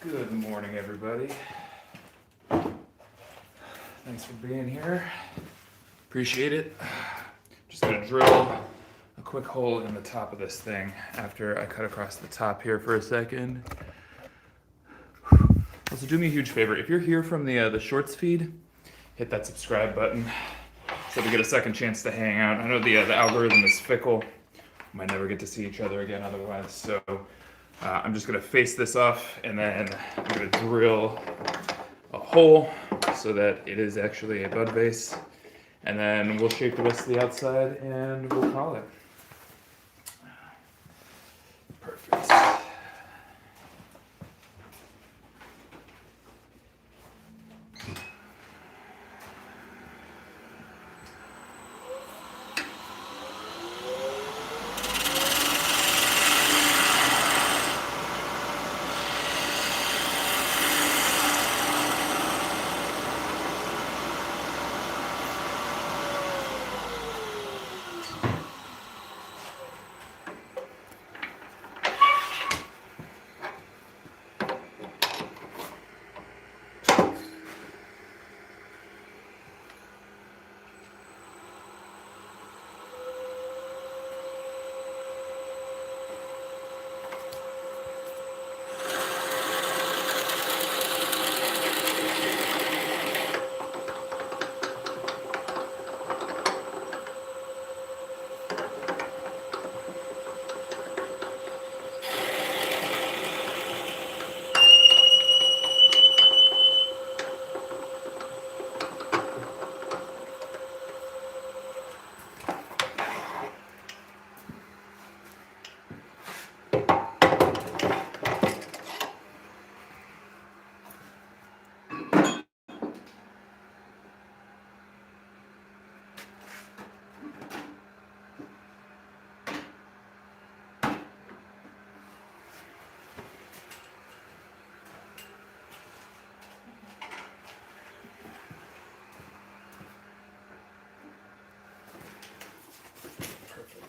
Good morning, everybody. Thanks for being here. Appreciate it. Just gonna drill a quick hole in the top of this thing after I cut across the top here for a second. Also, do me a huge favor. If you're here from the shorts feed, hit that subscribe button so we get a second chance to hang out. I know the algorithm is fickle. We might never get to see each other again otherwise, so I'm just gonna face this off and then I'm gonna drill a hole so that it is actually a bud vase, and then we'll shape the rest of the outside and we'll call it. Perfect.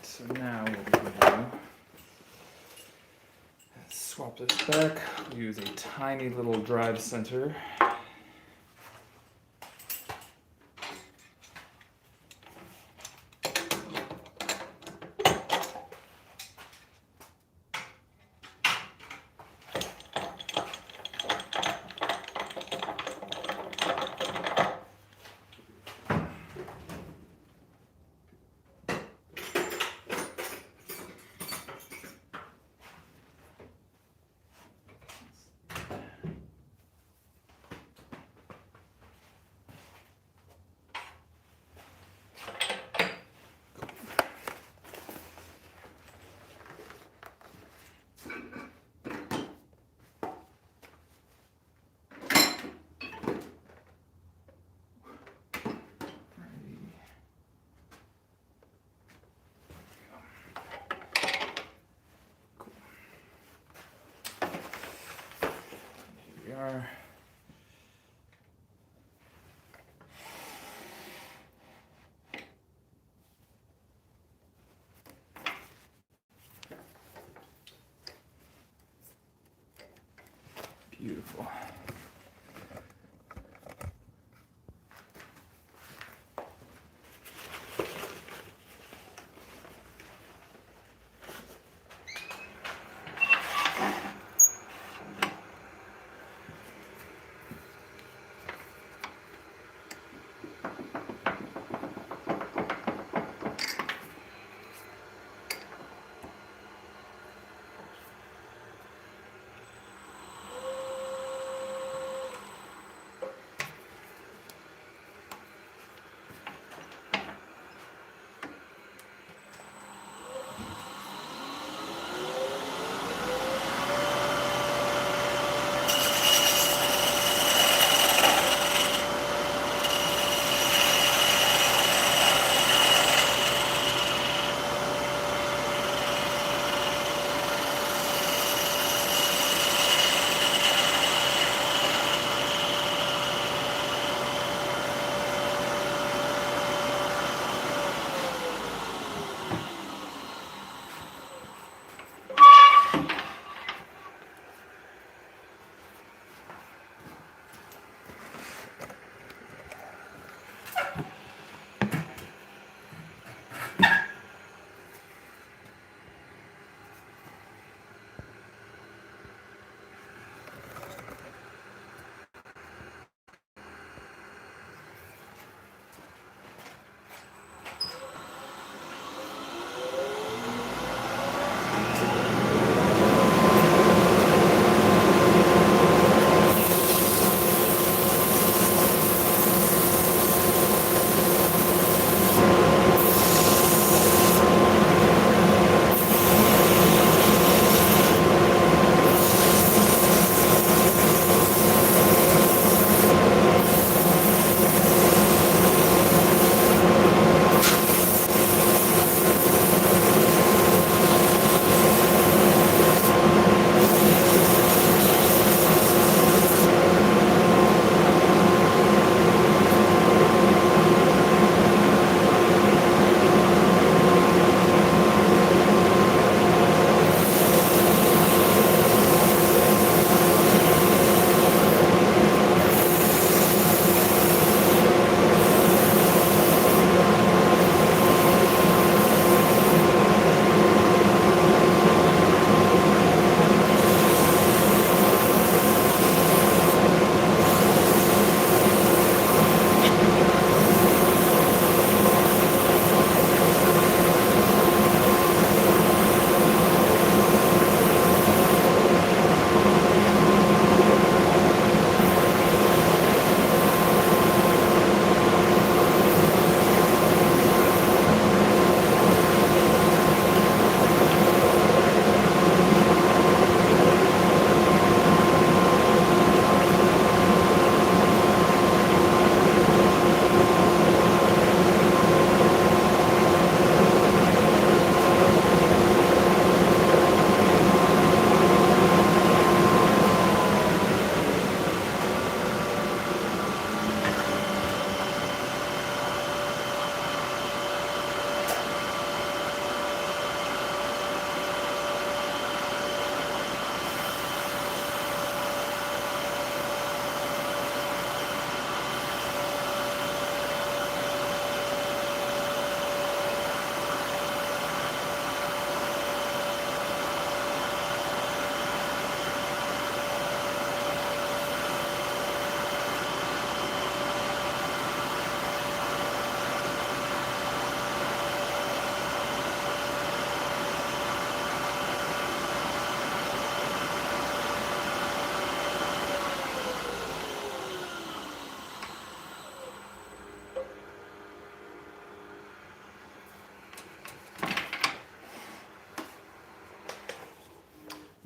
So now what we're gonna do is swap this back. We'll use a tiny little drive center. Here we are. Beautiful.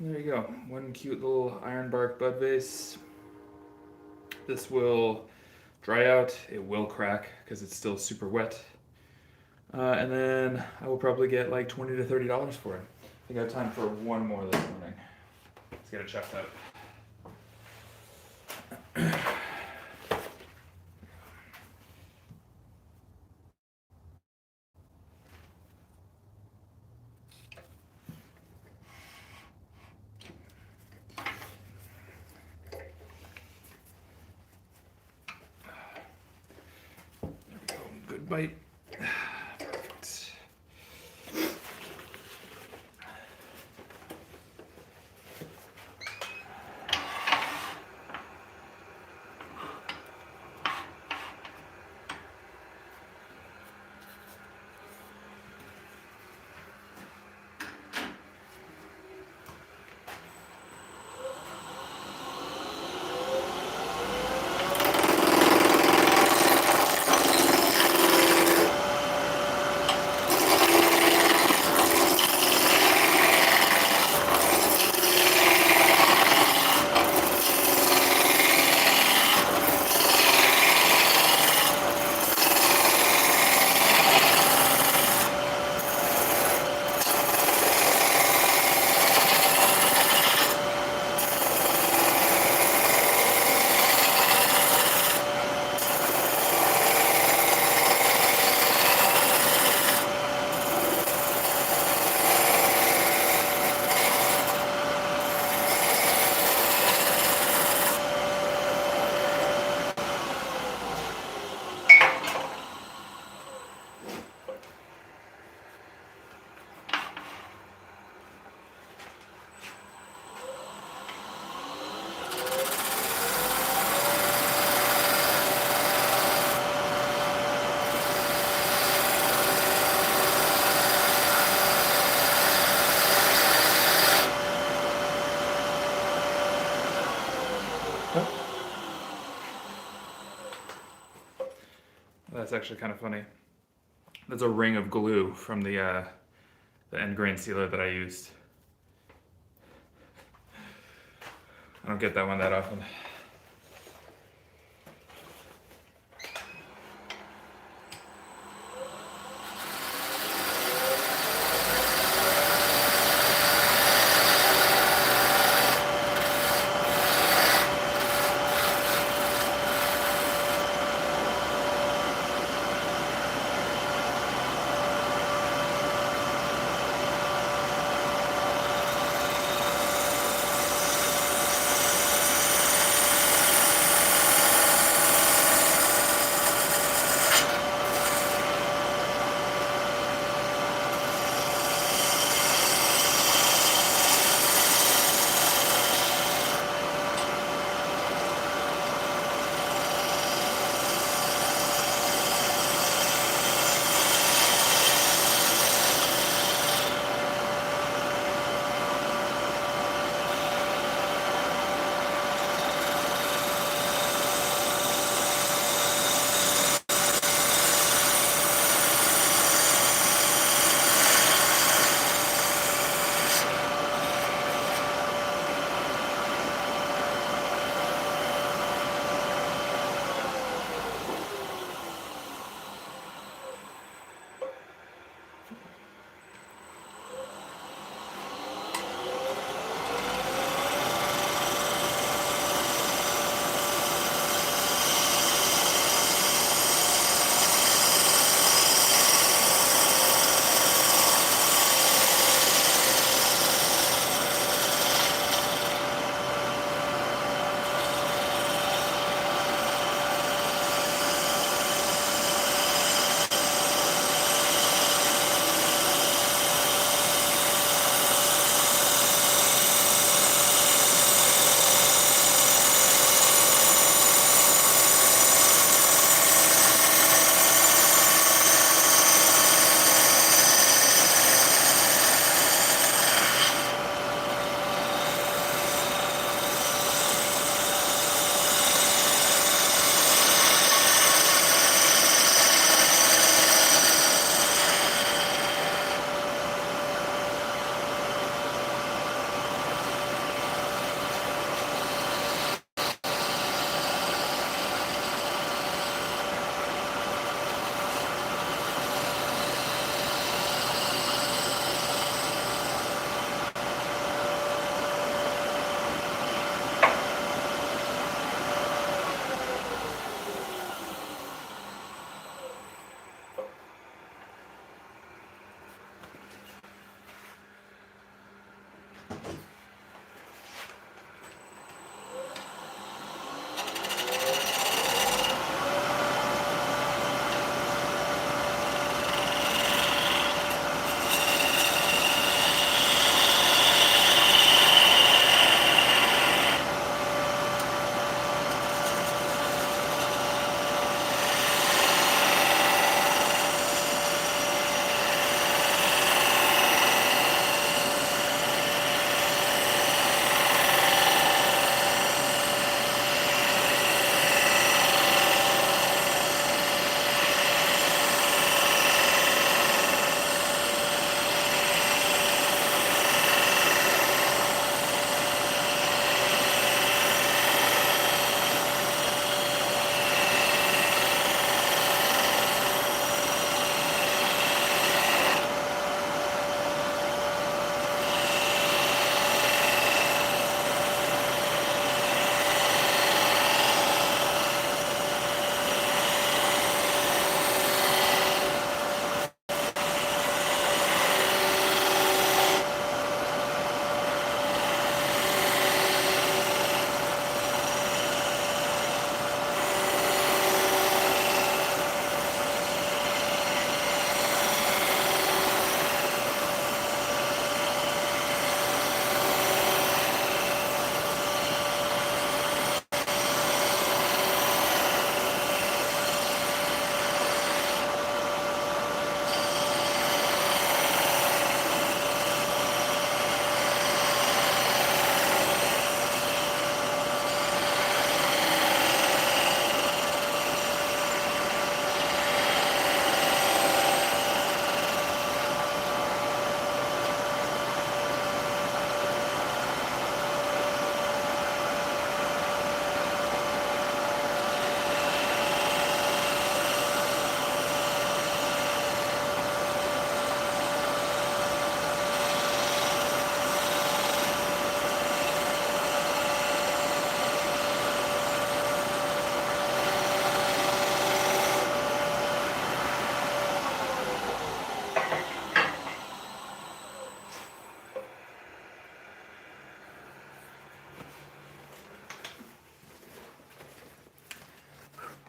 There you go. One cute little ironbark bud vase. This will dry out. It will crack because it's still super wet. And then I will probably get like $20 to $30 for it. I think I have time for one more this morning. Let's get it checked out. There we go. Good bite. Perfect. That's actually kind of funny. That's a ring of glue from the end grain sealer that I used. I don't get that one that often.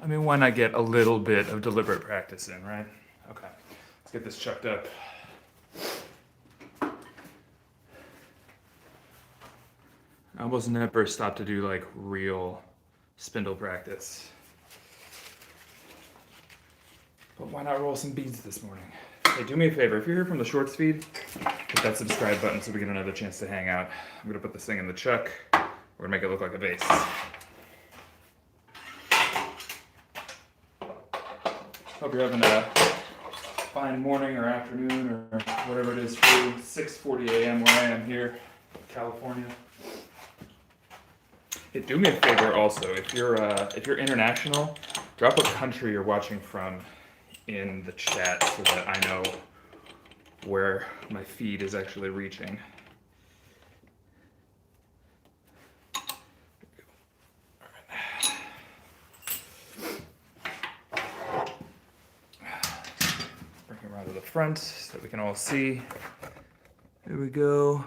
I mean, why not get a little bit of deliberate practice in, right? Okay, let's get this chucked up. I almost never stop to do like real spindle practice. But why not roll some beads this morning? Hey, do me a favor, if you're here from the shorts feed, hit that subscribe button so we get another chance to hang out. I'm gonna put this thing in the chuck. We're gonna make it look like a vase. Hope you're having a fine morning or afternoon or whatever it is for you. 6:40 a.m. where I am here in California. Hey, do me a favor also, if you're international, drop a country you're watching from in the chat so that I know where my feed is actually reaching. Bring it around to the front so that we can all see. There we go.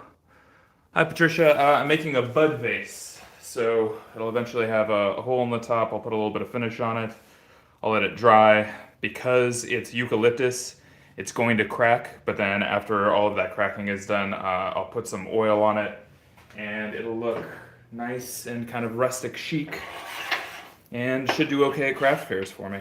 Hi Patricia, I'm making a bud vase. So it'll eventually have a hole in the top. I'll put a little bit of finish on it. I'll let it dry. Because it's eucalyptus, it's going to crack, but then after all of that cracking is done, I'll put some oil on it and it'll look nice and kind of rustic chic and should do okay at craft fairs for me.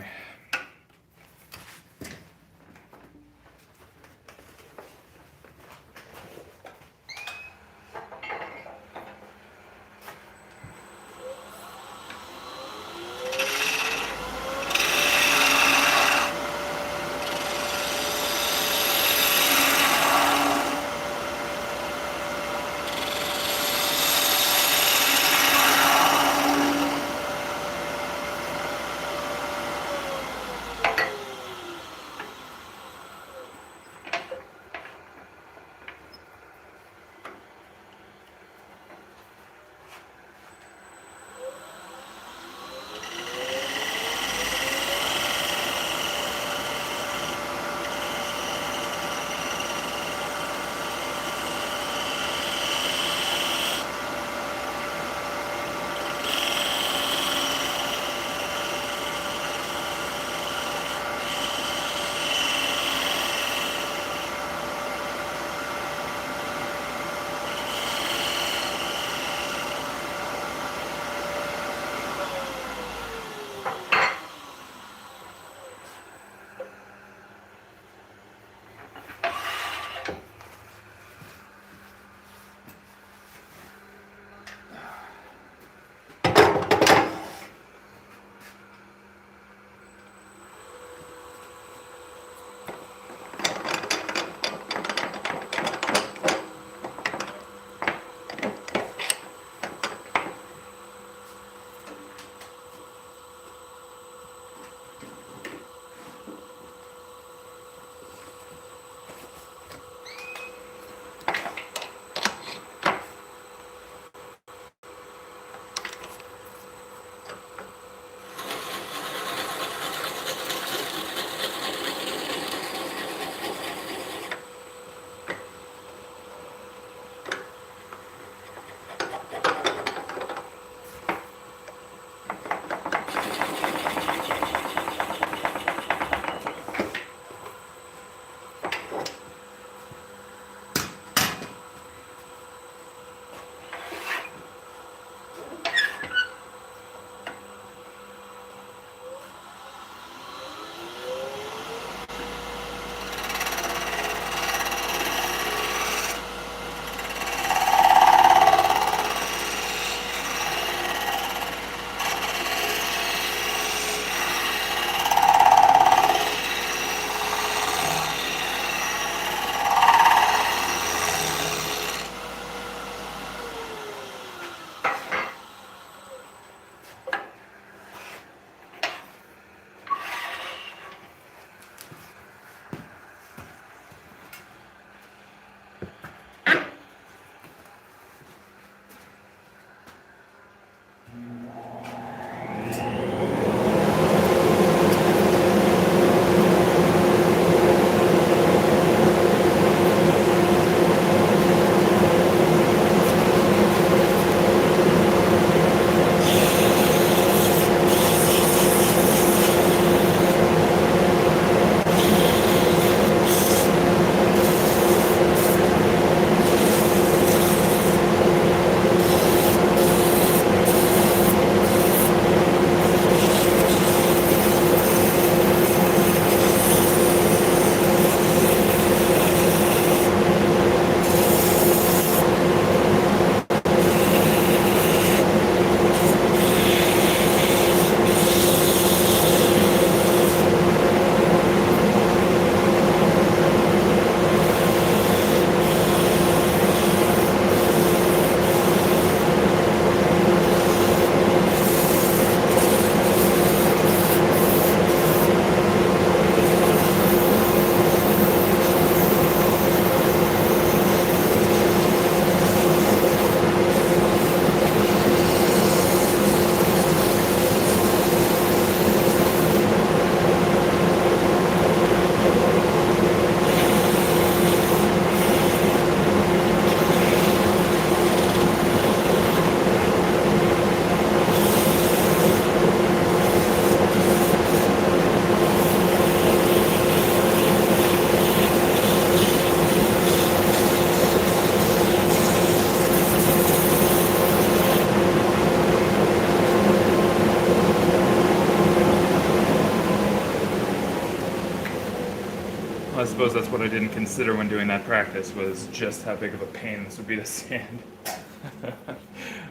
Well, I suppose that's what I didn't consider when doing that practice, was just how big of a pain this would be to sand.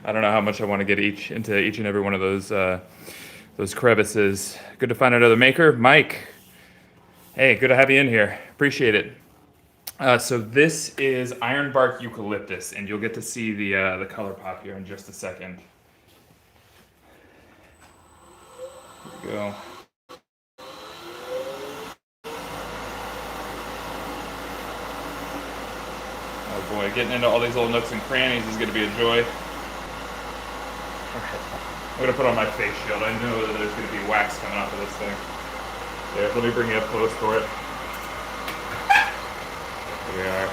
I don't know how much I want to get into each and every one of those crevices. Good to find another maker. Mike, hey, good to have you in here. Appreciate it. So this is ironbark eucalyptus, and you'll get to see the color pop here in just a second. Here we go. Oh boy, getting into all these little nooks and crannies is going to be a joy. Okay. I'm going to put on my face shield. I know that there's going to be wax coming off of this thing. Here, let me bring you up close for it. Here we are.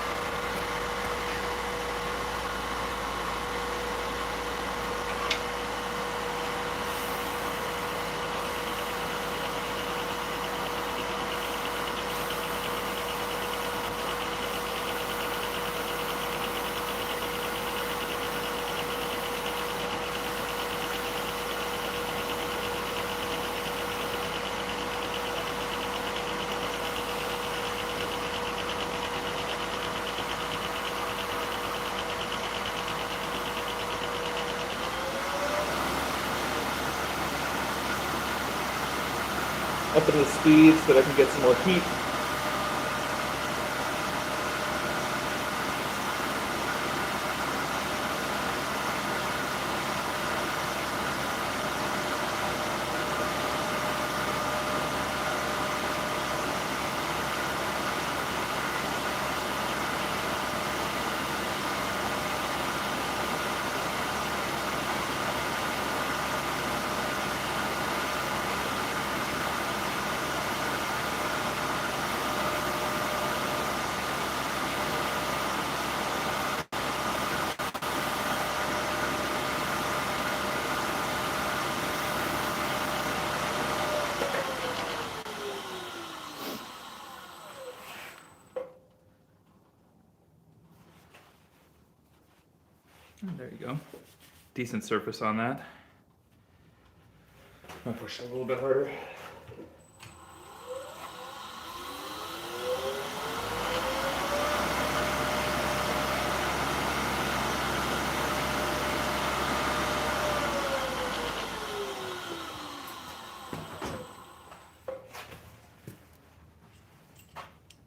Up into the speed so that I can get some more heat. There you go. Decent surface on that. I'm gonna push it a little bit harder.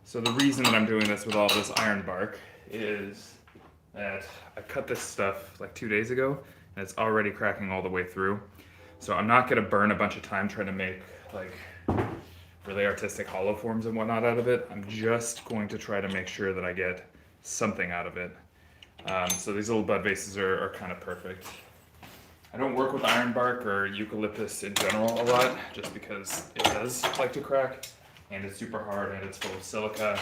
So the reason that I'm doing this with all this ironbark is that I cut this stuff like 2 days ago and it's already cracking all the way through. So I'm not gonna burn a bunch of time trying to make like really artistic hollow forms and whatnot out of it. I'm just going to try to make sure that I get something out of it. So these little bud vases are kind of perfect. I don't work with ironbark or eucalyptus in general a lot, just because it does like to crack, and it's super hard, and it's full of silica,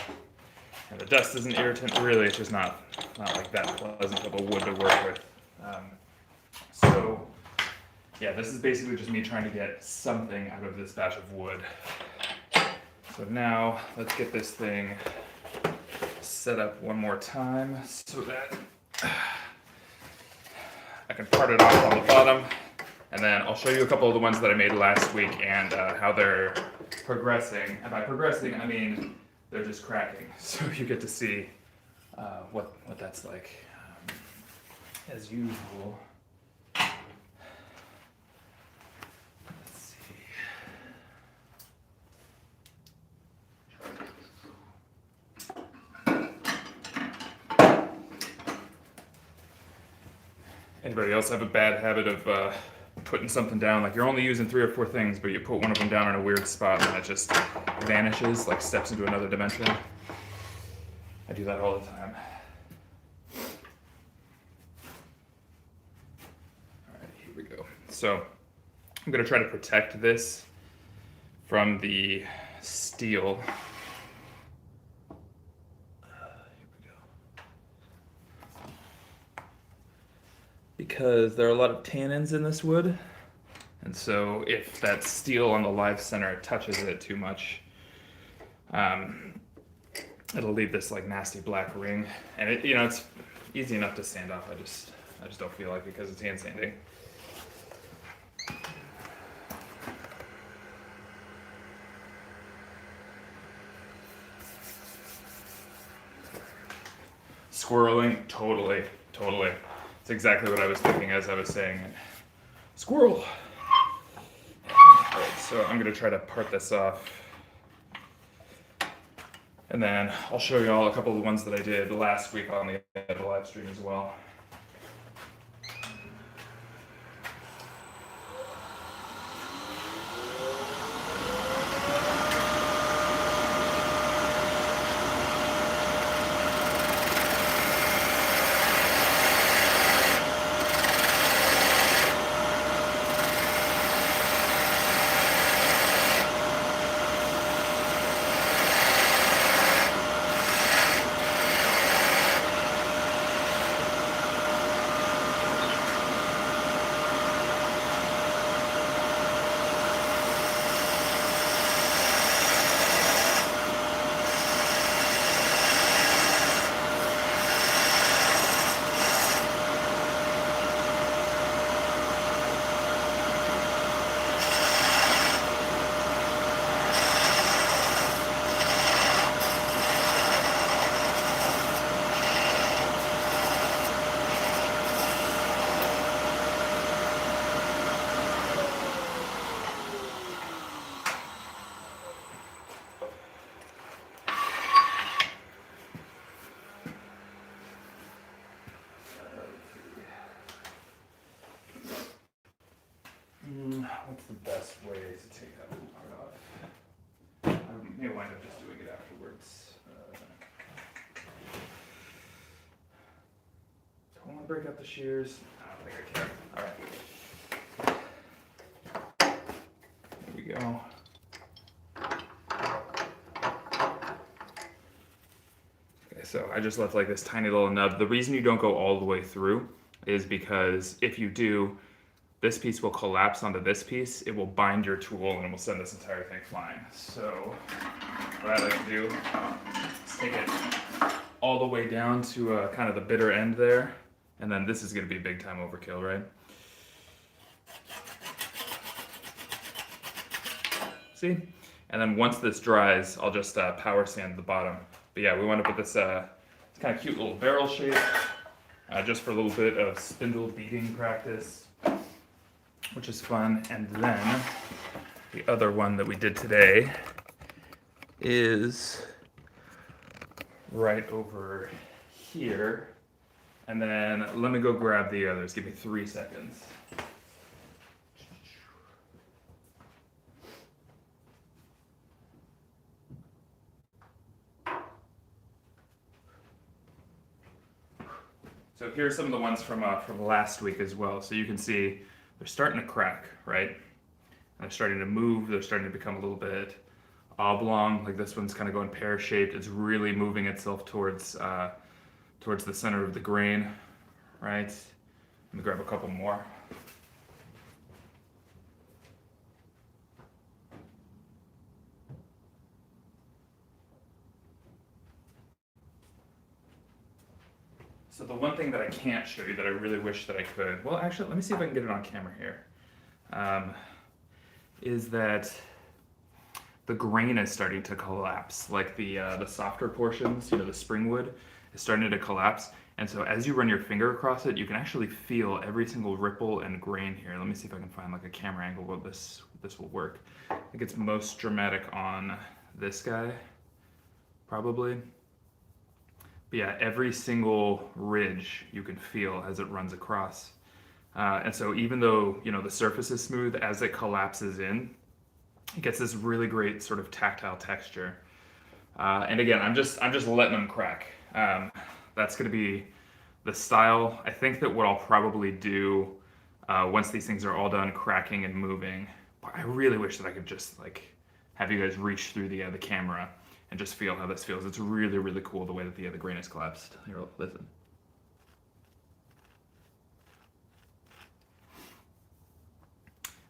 and the dust is an irritant. Really, it's just not like that pleasant of a wood to work with. So yeah, this is basically just me trying to get something out of this batch of wood. So now let's get this thing set up one more time so that I can part it off on the bottom, and then I'll show you a couple of the ones that I made last week and how they're progressing. And by progressing, I mean they're just cracking. So you get to see what that's like. As usual. Let's see. Anybody else have a bad habit of putting something down? Like you're only using 3 or 4 things, but you put one of them down in a weird spot and it just vanishes, like steps into another dimension. I do that all the time. Alright, here we go. So I'm going to try to protect this from the steel. Because there are a lot of tannins in this wood, and so if that steel on the live center touches it too much, it'll leave this like nasty black ring, and it's easy enough to sand off. I just don't feel like it because it's hand sanding. Squirreling, totally, totally. It's exactly what I was thinking as I was saying it. Squirrel. All right, so I'm gonna try to part this off. And then I'll show you all a couple of the ones that I did last week on the live stream as well. What's the best way to take that little part off? I may wind up just doing it afterwards. Don't want to break up the shears. I don't think I can. All right. There we go. Okay, so I just left like this tiny little nub. The reason you don't go all the way through is because if you do, this piece will collapse onto this piece, it will bind your tool, and it will send this entire thing flying. So what I like to do is take it all the way down to kind of the bitter end there, and then this is going to be big time overkill, right? See? And then once this dries, I'll just power sand the bottom. But yeah, we want to put this kind of cute little barrel shape, just for a little bit of spindle beating practice, which is fun. And then the other one that we did today is right over here. And then let me go grab the others. Give me 3 seconds. So here's some of the ones from last week as well. So you can see they're starting to crack, right? And they're starting to move. They're starting to become a little bit oblong. Like this one's kind of going pear-shaped. It's really moving itself towards the center of the grain, right? Let me grab a couple more. So the one thing that I can't show you that I really wish that I could, well, actually, let me see if I can get it on camera here, is that the grain is starting to collapse. Like the softer portions, the spring wood, is starting to collapse. And so as you run your finger across it, you can actually feel every single ripple and grain here. Let me see if I can find like a camera angle where this will work. I think it's most dramatic on this guy, probably. But yeah, every single ridge you can feel as it runs across. And so even though, the surface is smooth, as it collapses in, it gets this really great sort of tactile texture. And again, I'm just letting them crack. That's gonna be the style. I think that what I'll probably do once these things are all done cracking and moving, I really wish that I could just like have you guys reach through the camera and just feel how this feels. It's really, really cool the way that the grain is collapsed. Here, listen.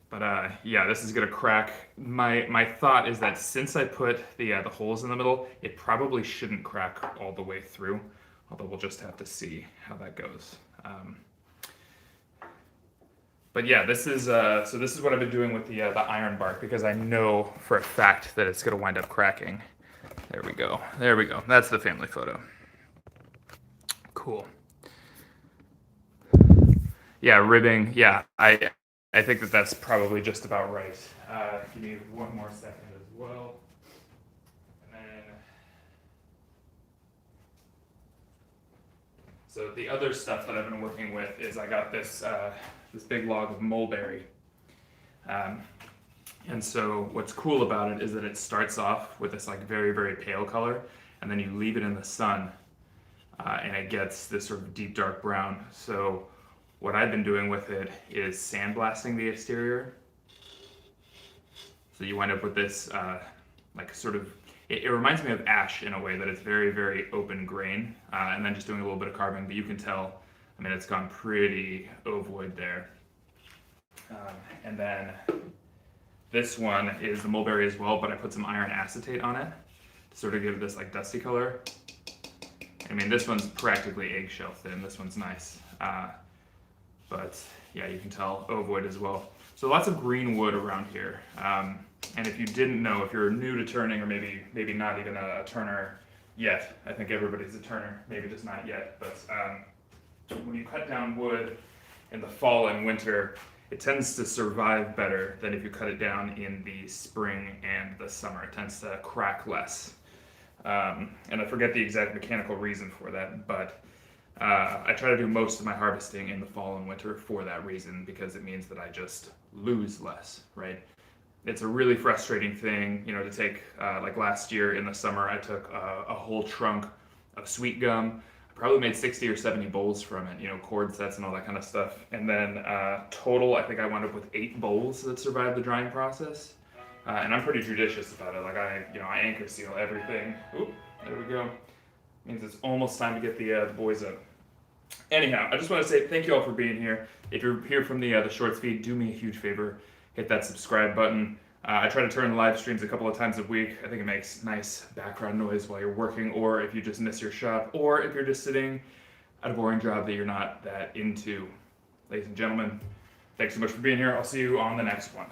But yeah, this is gonna crack. My thought is that since I put the holes in the middle, it probably shouldn't crack all the way through, although we'll just have to see how that goes. But yeah, this is what I've been doing with the ironbark, because I know for a fact that it's gonna wind up cracking. There we go. There we go. That's the family photo. Cool. Yeah, ribbing. Yeah, I think that that's probably just about right. Give me one more second as well. And then, so the other stuff that I've been working with is I got this big log of mulberry. Um, and so what's cool about it is that it starts off with this like very, very pale color, and then you leave it in the sun, and it gets this sort of deep dark brown. So what I've been doing with it is sandblasting the exterior. So you wind up with this like sort of, it reminds me of ash in a way that it's very, very open grain, and then just doing a little bit of carving, but you can tell, I mean, it's gone pretty ovoid there. And then this one is the mulberry as well, but I put some iron acetate on it to sort of give it this like dusty color. I mean, this one's practically eggshell thin. This one's nice. But yeah, you can tell ovoid as well. So lots of green wood around here. And if you didn't know, if you're new to turning, or maybe not even a turner yet, I think everybody's a turner, maybe just not yet, but when you cut down wood in the fall and winter, it tends to survive better than if you cut it down in the spring and the summer. It tends to crack less. And I forget the exact mechanical reason for that, but I try to do most of my harvesting in the fall and winter for that reason, because it means that I just lose less, right? It's a really frustrating thing, you know, to take, like last year in the summer, I took a whole trunk of sweet gum. I probably made 60 or 70 bowls from it, you know, cord sets and all that kind of stuff. And then total, I think I wound up with 8 bowls that survived the drying process. And I'm pretty judicious about it. Like I anchor seal everything. Oop, there we go. Means it's almost time to get the boys up. Anyhow, I just want to say thank you all for being here. If you're here from the shorts feed, do me a huge favor. Hit that subscribe button. I try to turn the live streams a couple of times a week. I think it makes nice background noise while you're working, or if you just miss your shop, or if you're just sitting at a boring job that you're not that into. Ladies and gentlemen, thanks so much for being here. I'll see you on the next one.